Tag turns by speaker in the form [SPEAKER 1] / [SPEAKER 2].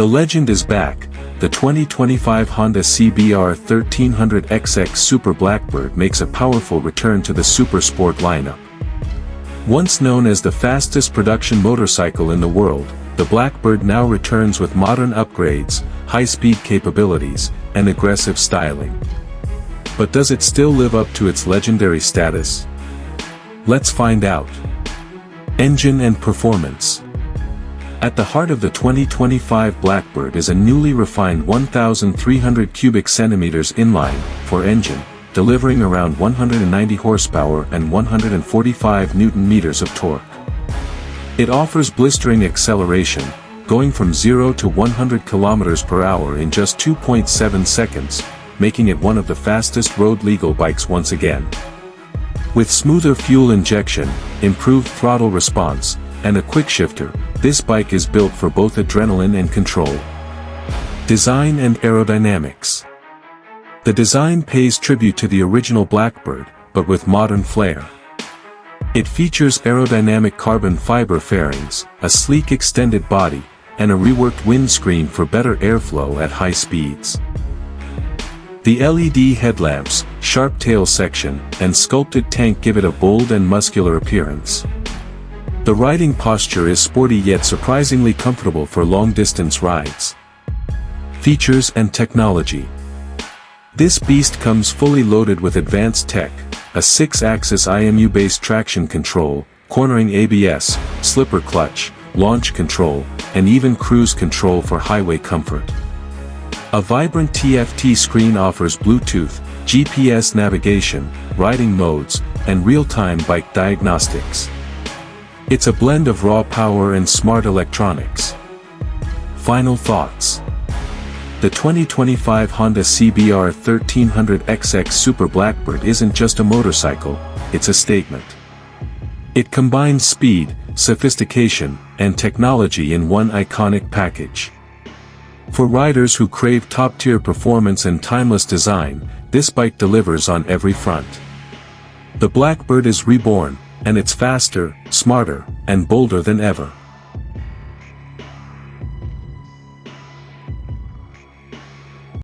[SPEAKER 1] The legend is back. The 2025 Honda CBR 1300XX Super Blackbird makes a powerful return to the super sport lineup. Once known as the fastest production motorcycle in the world, the Blackbird now returns with modern upgrades, high-speed capabilities, and aggressive styling. But does it still live up to its legendary status? Let's find out. Engine and performance. At the heart of the 2025 Blackbird is a newly refined 1,300 cubic centimeters inline-4 engine, delivering around 190 horsepower and 145 Nm of torque. It offers blistering acceleration, going from 0 to 100 km/h in just 2.7 seconds, making it one of the fastest road-legal bikes once again. With smoother fuel injection, improved throttle response, and a quick shifter, this bike is built for both adrenaline and control. Design and aerodynamics. The design pays tribute to the original Blackbird, but with modern flair. It features aerodynamic carbon fiber fairings, a sleek extended body, and a reworked windscreen for better airflow at high speeds. The LED headlamps, sharp tail section, and sculpted tank give it a bold and muscular appearance. The riding posture is sporty yet surprisingly comfortable for long-distance rides. Features and technology. This beast comes fully loaded with advanced tech, a 6-axis IMU-based traction control, cornering ABS, slipper clutch, launch control, and even cruise control for highway comfort. A vibrant TFT screen offers Bluetooth, GPS navigation, riding modes, and real-time bike diagnostics. It's a blend of raw power and smart electronics. Final thoughts. The 2025 Honda CBR 1300XX Super Blackbird isn't just a motorcycle, it's a statement. It combines speed, sophistication, and technology in one iconic package. For riders who crave top-tier performance and timeless design, this bike delivers on every front. The Blackbird is reborn, and it's faster, smarter, and bolder than ever.